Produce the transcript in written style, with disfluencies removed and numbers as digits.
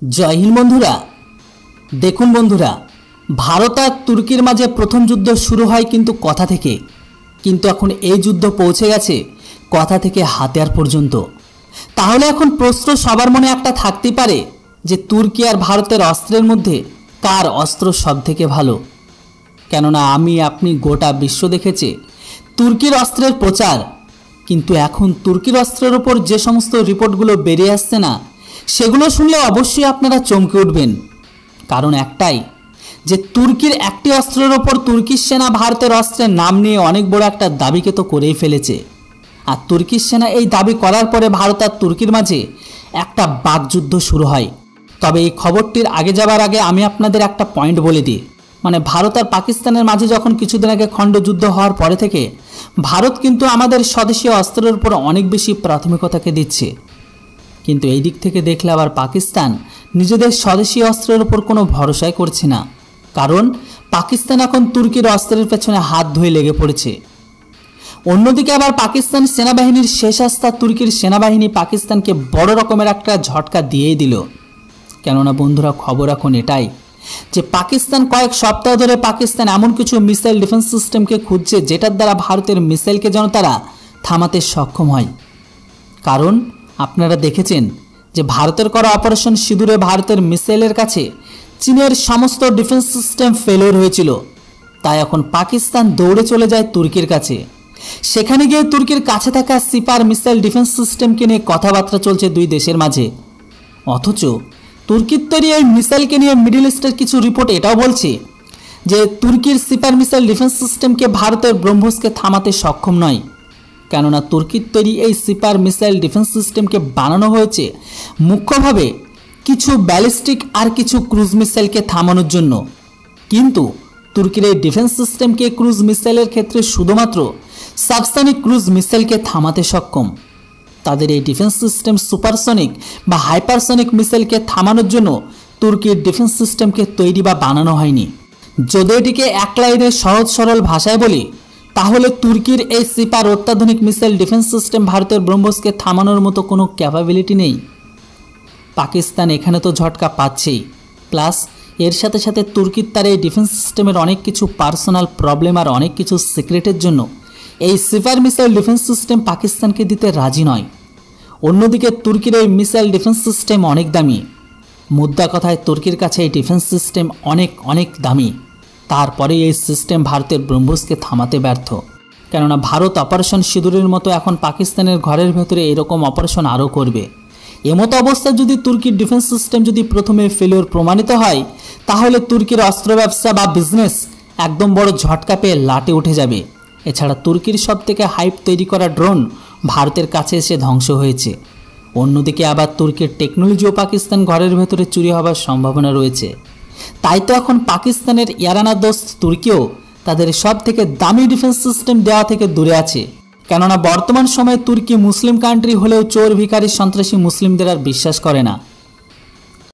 जय हिंद बंधुरा देखुन बंधुरा भारत और तुर्कीर माझे प्रथम युद्ध शुरू হয় কিন্তু কথা থেকে কিন্তু এখন এই যুদ্ধ পৌঁছে গেছে কথা থেকে হাতিয়ার পর্যন্ত। তাহলে এখন প্রশ্ন সবার মনে একটা থাকতেই পারে যে তুর্কি আর ভারতের অস্ত্রের মধ্যে কার অস্ত্র সবথেকে ভালো। কেননা আমি আপনি গোটা বিশ্ব দেখেছে তুর্কির অস্ত্রের প্রচার, কিন্তু এখন তুর্কির অস্ত্রের উপর যে সমস্ত রিপোর্টগুলো বেরিয়ে আসছে না সেগুলো শুনলে অবশ্যই আপনারা চমকে উঠবেন। কারণ একটাই যে তুর্কির একটি অস্ত্রের ওপর তুর্কির সেনা ভারতের অস্ত্রের নাম নিয়ে অনেক বড় একটা দাবিকে তো করেই ফেলেছে। আর তুর্কির সেনা এই দাবি করার পরে ভারত আর তুর্কির মাঝে একটা বাকযুদ্ধ শুরু হয়। তবে এই খবরটির আগে যাবার আগে আমি আপনাদের একটা পয়েন্ট বলে দিই, মানে ভারত আর পাকিস্তানের মাঝে যখন কিছুদিন আগে খণ্ডযুদ্ধ হওয়ার পরে থেকে ভারত কিন্তু আমাদের স্বদেশীয় অস্ত্রের উপর অনেক বেশি প্রাথমিকতাকে দিচ্ছে, কিন্তু এই দিক থেকে দেখলে আবার পাকিস্তান নিজেদের স্বদেশী অস্ত্রের উপর কোনো ভরসাই করছে না। কারণ পাকিস্তান এখন তুর্কির অস্ত্রের পেছনে হাত ধুয়ে লেগে পড়েছে। অন্যদিকে আবার পাকিস্তান সেনাবাহিনীর শেষ আস্থা তুর্কির সেনাবাহিনী পাকিস্তানকে বড় রকমের একটা ঝটকা দিয়েই দিল। কেননা বন্ধুরা খবর এখন এটাই যে পাকিস্তান কয়েক সপ্তাহ ধরে পাকিস্তান এমন কিছু মিসাইল ডিফেন্স সিস্টেমকে খুঁজছে যেটার দ্বারা ভারতের মিসাইলকে যেন তারা থামাতে সক্ষম হয়। কারণ আপনারা দেখেছেন যে ভারতের করা অপারেশন সিঁদুরে ভারতের মিসাইলের কাছে চীনের সমস্ত ডিফেন্স সিস্টেম ফেলিওর হয়েছিল। তাই এখন পাকিস্তান দৌড়ে চলে যায় তুর্কির কাছে। সেখানে গিয়ে তুর্কির কাছে থাকা সিপার মিসাইল ডিফেন্স সিস্টেমকে নিয়ে কথাবার্তা চলছে দুই দেশের মাঝে। অথচ তুর্কির তৈরি এই মিসাইলকে নিয়ে মিডল ইস্টের কিছু রিপোর্ট এটাও বলছে যে তুর্কির সিপার মিসাইল ডিফেন্স সিস্টেমকে ভারতের ব্রহ্মসকে থামাতে সক্ষম নয়। কেননা তুর্কির তৈরি এই সিপার মিসাইল ডিফেন্স সিস্টেমকে বানানো হয়েছে মুখ্যভাবে কিছু ব্যালিস্টিক আর কিছু ক্রুজ মিসাইলকে থামানোর জন্য। কিন্তু তুর্কির এই ডিফেন্স সিস্টেমকে ক্রুজ মিসাইলের ক্ষেত্রে শুধুমাত্র সাবসনিক ক্রুজ মিসাইলকে থামাতে সক্ষম। তাদের এই ডিফেন্স সিস্টেম সুপারসনিক বা হাইপারসনিক মিসাইলকে থামানোর জন্য তুর্কির ডিফেন্স সিস্টেমকে তৈরি বা বানানো হয়নি। যদি এটিকে এক লাইনে সহজ সরল ভাষায় বলি তাহলে তুর্কির এই সিপার অত্যাধুনিক মিসাইল ডিফেন্স সিস্টেম ভারতের ব্রহ্মসকে থামানোর মতো কোনো ক্যাপাবিলিটি নেই। পাকিস্তান এখানে তো ঝটকা পাচ্ছেই, প্লাস এর সাথে সাথে তুর্কির তার এই ডিফেন্স সিস্টেমের অনেক কিছু পার্সোনাল প্রবলেম আর অনেক কিছু সিক্রেটের জন্য এই সিপার মিসাইল ডিফেন্স সিস্টেম পাকিস্তানকে দিতে রাজি নয়। অন্যদিকে তুর্কির এই মিসাইল ডিফেন্স সিস্টেম অনেক দামি। মুদ্রা কথায় তুর্কির কাছে এই ডিফেন্স সিস্টেম অনেক অনেক দামি। তারপরে এই সিস্টেম ভারতের ব্রহ্মসকে থামাতে ব্যর্থ। কেননা ভারত অপারেশন সিঁদুরের মতো এখন পাকিস্তানের ঘরের ভেতরে এরকম অপারেশন আরও করবে। এমতো অবস্থায় যদি তুর্কির ডিফেন্স সিস্টেম যদি প্রথমে ফেলিওর প্রমাণিত হয় তাহলে তুর্কির অস্ত্র ব্যবসা বা বিজনেস একদম বড় ঝটকা পেয়ে লাটে উঠে যাবে। এছাড়া তুর্কির সবথেকে হাইপ তৈরি করা ড্রোন ভারতের কাছে এসে ধ্বংস হয়েছে। অন্যদিকে আবার তুর্কির টেকনোলজিও পাকিস্তান ঘরের ভেতরে চুরি হওয়ার সম্ভাবনা রয়েছে। তাই তো এখন পাকিস্তানের ইয়ারানা দোস্ত তুর্কিও তাদের সব থেকে দামি ডিফেন্স সিস্টেম দেওয়া থেকে দূরে আছে। কেননা বর্তমান সময়ে তুর্কি মুসলিম কান্ট্রি হলেও চোর ভিখারি সন্ত্রাসী মুসলিমদের আর বিশ্বাস করে না।